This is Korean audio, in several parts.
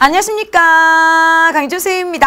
안녕하십니까, 강주세입니다.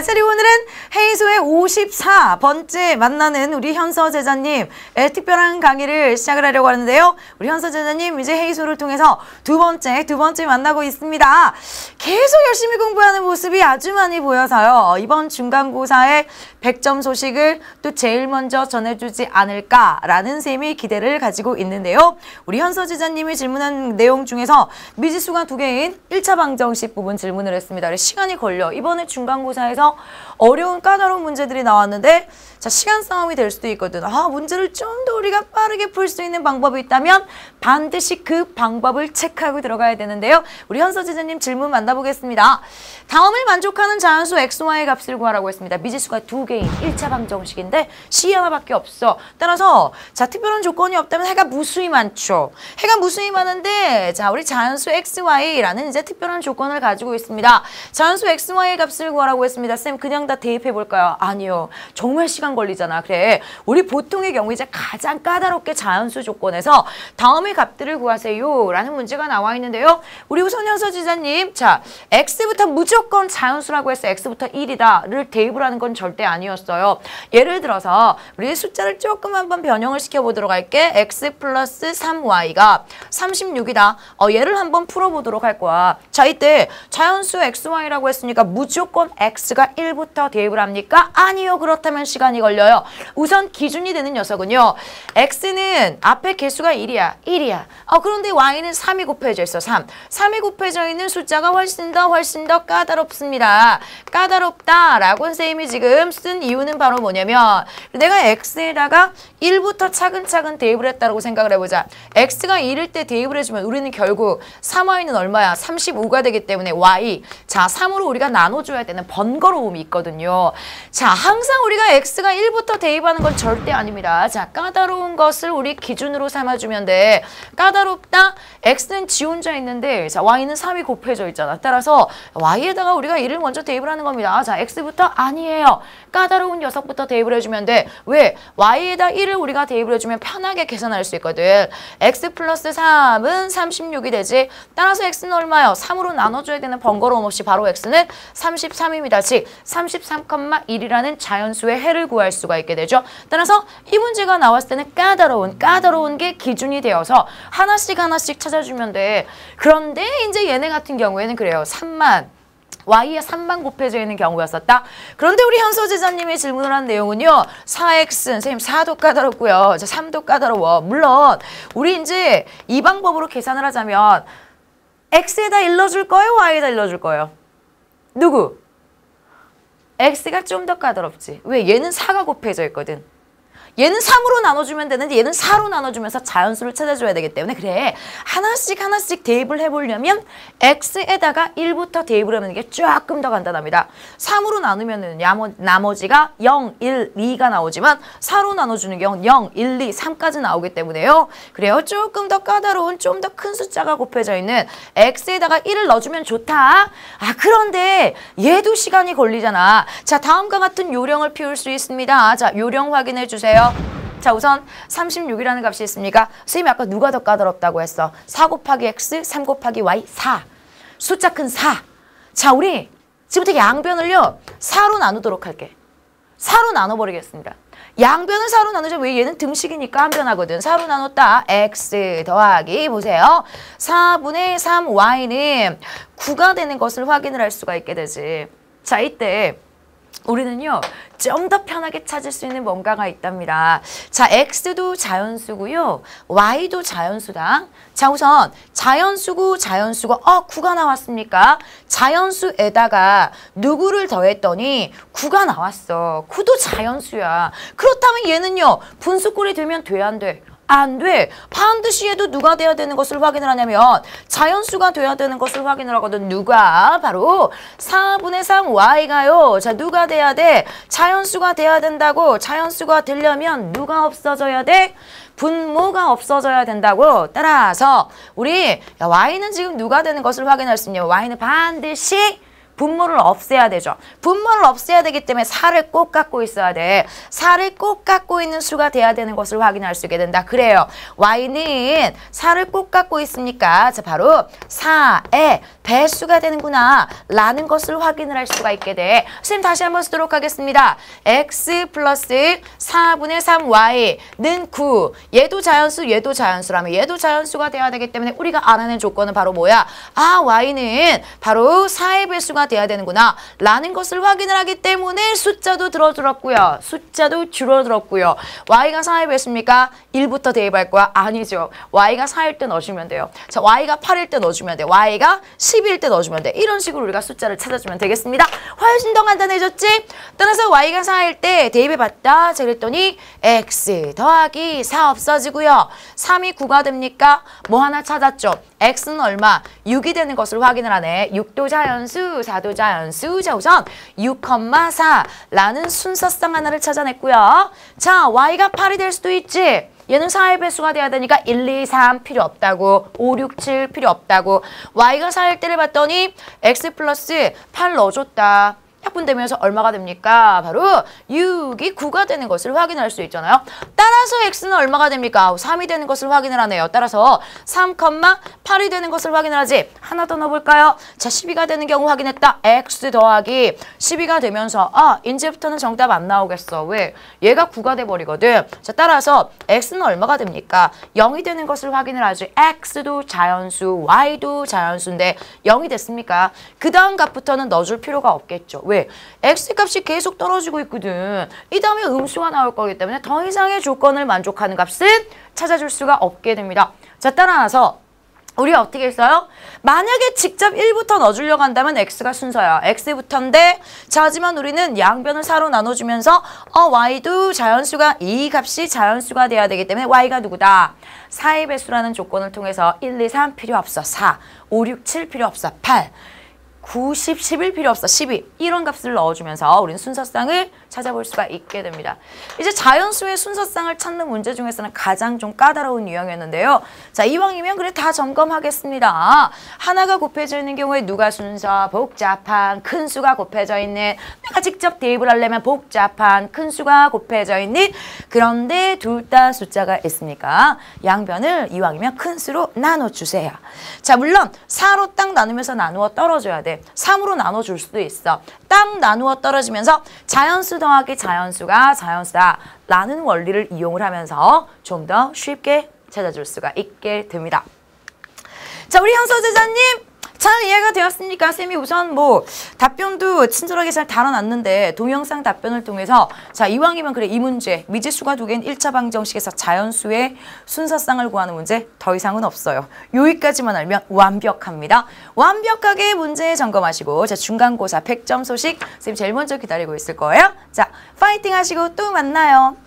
자, 오늘은 헤이소의 54번째 만나는 우리 현서 제자님의 특별한 강의를 시작을 하려고 하는데요. 우리 현서 제자님 이제 헤이소를 통해서 두 번째 만나고 있습니다. 계속 열심히 공부하는 모습이 아주 많이 보여서요. 이번 중간고사의 100점 소식을 또 제일 먼저 전해주지 않을까라는 셈의 기대를 가지고 있는데요. 우리 현서 제자님이 질문한 내용 중에서 미지수가 두 개인 1차 방정식 부분 질문을 했습니다. 시간이 걸려. 이번에 중간고사에서 어려운 까다로운 문제들이 나왔는데 자, 시간 싸움이 될 수도 있거든. 문제를 좀 더 우리가 빠르게 풀 수 있는 방법이 있다면 반드시 그 방법을 체크하고 들어가야 되는데요. 우리 현서 제자님 질문 만나보겠습니다. 다음을 만족하는 자연수 xy의 값을 구하라고 했습니다. 미지수가 두 개인 1차 방정식인데 C 하나밖에 없어. 따라서 자, 특별한 조건이 없다면 해가 무수히 많죠. 해가 무수히 많은데 자, 우리 자연수 xy라는 이제 특별한 조건을 가지고 있습니다. 자연수 xy의 값을 구하라고 했습니다. 쌤 그냥 다 대입해 볼까요? 아니요. 정말 시간 걸리잖아. 그래. 우리 보통의 경우 이제 가장 까다롭게 자연수 조건에서 다음의 값들을 구하세요 라는 문제가 나와 있는데요. 우리 우선 현서 지자님, 자, x부터 무조건 자연수라고 해서 x부터 1이다를 대입을 하는 건 절대 아니었어요. 예를 들어서 우리 숫자를 조금 한번 변형을 시켜보도록 할게. x 플러스 3y가 36이다. 얘를 한번 풀어보도록 할 거야. 자, 이때 자연수 xy라고 했으니까 무조건 x가 1부터 대입을 합니까? 아니요. 그렇다면 시간이 걸려요. 우선 기준이 되는 녀석은요. x는 앞에 개수가 1이야. 그런데 y는 3이 곱해져 있어. 3이 곱해져 있는 숫자가 훨씬 더 까다롭습니다. 까다롭다라고 선생님이 지금 쓴 이유는 바로 뭐냐면 내가 x에다가 1부터 차근차근 대입을 했다고 생각을 해보자. x가 1일 때 대입을 해주면 우리는 결국 3y는 얼마야? 35가 되기 때문에 y. 자, 3으로 우리가 나눠줘야 되는 번거로움이 있거든요. 자, 항상 우리가 x가 1부터 대입하는 건 절대 아닙니다. 자, 까다로운 것을 우리 기준으로 삼아주면 돼. 까다롭다. x는 지 혼자 있는데 자, y는 3이 곱해져 있잖아. 따라서 y에다가 우리가 1을 먼저 대입을 하는 겁니다. 자, x부터 아니에요. 까다로운 녀석부터 대입을 해주면 돼. 왜? y에다 1을 우리가 대입을 해주면 편하게 계산할 수 있거든. x 플러스 3은 36이 되지. 따라서 x는 얼마요? 3으로 나눠줘야 되는 번거로움 없이 바로 x는 33입니다. 즉 33,1이라는 자연수의 해를 구할 수가 있게 되죠. 따라서 이 문제가 나왔을 때는 까다로운 게 기준이 되어서 하나씩 찾아주면 돼. 그런데 이제 얘네 같은 경우에는 그래요. y에 3만 곱해져 있는 경우였었다. 그런데 우리 현서 제자님이 질문을 한 내용은요. 4x, 선생님 4도 까다롭고요. 3도 까다로워. 물론 우리 이제 이 방법으로 계산을 하자면 x에다 일러줄 거예요? y에다 일러줄 거예요? 누구? x가 좀 더 까다롭지. 왜? 얘는 4가 곱해져 있거든. 얘는 3으로 나눠주면 되는데 얘는 4로 나눠주면서 자연수를 찾아줘야 되기 때문에 그래. 하나씩 대입을 해보려면 x에다가 1부터 대입을 하는 게 조금 더 간단합니다. 3으로 나누면 나머지가 0, 1, 2가 나오지만 4로 나눠주는 경우는 0, 1, 2, 3까지 나오기 때문에요. 그래요. 조금 더 까다로운 좀 더 큰 숫자가 곱해져 있는 x에다가 1을 넣어주면 좋다. 그런데 얘도 시간이 걸리잖아. 자, 다음과 같은 요령을 피울 수 있습니다. 자, 요령 확인해 주세요. 자, 우선 36이라는 값이 있습니까? 선생님이 아까 누가 더 까다롭다고 했어? 4 곱하기 x, 3 곱하기 y, 4. 숫자 큰 4. 자, 우리 지금부터 양변을요. 4로 나누도록 할게. 4로 나눠버리겠습니다. 양변을 4로 나누자. 왜? 얘는 등식이니까 한 변하거든. 4로 나눴다. x 더하기 보세요. 4분의 3y는 9가 되는 것을 확인을 할 수가 있게 되지. 자, 이때 우리는요. 좀 더 편하게 찾을 수 있는 뭔가가 있답니다. 자, x도 자연수고요. y도 자연수다. 자, 우선 자연수고 9가 나왔습니까? 자연수에다가 누구를 더했더니 9가 나왔어. 9도 자연수야. 그렇다면 얘는요. 분수꼴이 되면 돼, 안 돼? 안 돼. 반드시 얘도 누가 돼야 되는 것을 확인을 하냐면 자연수가 돼야 되는 것을 확인을 하거든. 누가? 바로 4분의 3y가요. 자, 누가 돼야 돼? 자연수가 돼야 된다고. 자연수가 되려면 누가 없어져야 돼? 분모가 없어져야 된다고. 따라서 우리 y는 지금 누가 되는 것을 확인할 수 있냐면 y는 반드시 분모를 없애야 되죠. 분모를 없애야 되기 때문에 4를 꼭 갖고 있어야 돼. 4를 꼭 갖고 있는 수가 돼야 되는 것을 확인할 수 있게 된다. 그래요. y는 4를 꼭 갖고 있으니까 자 바로 4에 배수가 되는구나 라는 것을 확인을 할 수가 있게 돼. 선생님 다시 한번 쓰도록 하겠습니다. x 플러스 4분의 3y는 9. 얘도 자연수, 얘도 자연수라면 얘도 자연수가 돼야 되기 때문에 우리가 알아낸 조건은 바로 뭐야? 아, y는 바로 4의 배수가 돼야 되는구나 라는 것을 확인을 하기 때문에 숫자도 줄어들었고요. 숫자도 줄어들었고요. y가 4의 배수입니까? 1부터 대입할 거야? 아니죠. y가 4일 때 넣어주면 돼요. 자, y가 8일 때 넣어주면 돼. y가 10일 때 넣어주면 돼. 이런 식으로 우리가 숫자를 찾아주면 되겠습니다. 훨씬 더 간단해졌지? 따라서 y가 4일 때 대입해봤다. 자, 그랬더니 x 더하기 4 없어지고요. 3이 9가 됩니까? 뭐 하나 찾았죠? x는 얼마? 6이 되는 것을 확인을 하네. 6도 자연수, 4도 자연수. 자, 우선 6,4라는 순서상 하나를 찾아냈고요. 자, y가 8이 될 수도 있지. 얘는 4의 배수가 돼야 되니까 1, 2, 3 필요 없다고. 5, 6, 7 필요 없다고. y가 4일 때를 봤더니 x 플러스 8 넣어줬다. 약분되면서 얼마가 됩니까? 바로 6이 9가 되는 것을 확인할 수 있잖아요. 따라서 x는 얼마가 됩니까? 3이 되는 것을 확인을 하네요. 따라서 3,8이 되는 것을 확인을 하지. 하나 더 넣어볼까요? 자, 12가 되는 경우 확인했다. x 더하기 12가 되면서 이제부터는 정답 안 나오겠어. 왜? 얘가 9가 돼버리거든. 자, 따라서 x는 얼마가 됩니까? 0이 되는 것을 확인을 하지. x도 자연수, y도 자연수인데 0이 됐습니까? 그 다음 값부터는 넣어줄 필요가 없겠죠. 왜? x값이 계속 떨어지고 있거든. 이 다음에 음수가 나올 거기 때문에 더 이상의 조건을 만족하는 값은 찾아줄 수가 없게 됩니다. 자, 따라서 우리가 어떻게 했어요? 만약에 직접 1부터 넣어주려고 한다면 x가 순서야. x부터인데 자, 하지만 우리는 양변을 4로 나눠주면서 y도 자연수가 이 값이 자연수가 돼야 되기 때문에 y가 누구다? 4의 배수라는 조건을 통해서 1, 2, 3 필요 없어. 4, 5, 6, 7 필요 없어. 8, 9, 10, 11 필요 없어. 12. 이런 값을 넣어주면서 우리는 순서상을 찾아볼 수가 있게 됩니다. 이제 자연수의 순서상을 찾는 문제 중에서는 가장 좀 까다로운 유형이었는데요. 자, 이왕이면 그래 다 점검하겠습니다. 하나가 곱해져 있는 경우에 누가 순서? 복잡한 큰 수가 곱해져 있는. 내가 직접 대입을 하려면 복잡한 큰 수가 곱해져 있는. 그런데 둘 다 숫자가 있으니까 양변을 이왕이면 큰 수로 나눠주세요. 자, 물론 4로 딱 나누면서 나누어 떨어져야 돼. 3으로 나눠줄 수도 있어. 딱 나누어 떨어지면서 자연수 더하기 자연수가 자연수다 라는 원리를 이용을 하면서 좀 더 쉽게 찾아줄 수가 있게 됩니다. 자, 우리 현서 제자님 잘 이해가 되었습니까? 쌤이 우선 뭐 답변도 친절하게 잘 달아놨는데 동영상 답변을 통해서 자, 이왕이면 그래 이 문제 미지수가 두 개인 1차 방정식에서 자연수의 순서상을 구하는 문제 더 이상은 없어요. 여기까지만 알면 완벽합니다. 완벽하게 문제 점검하시고 자, 중간고사 100점 소식 쌤 제일 먼저 기다리고 있을 거예요. 자, 파이팅 하시고 또 만나요.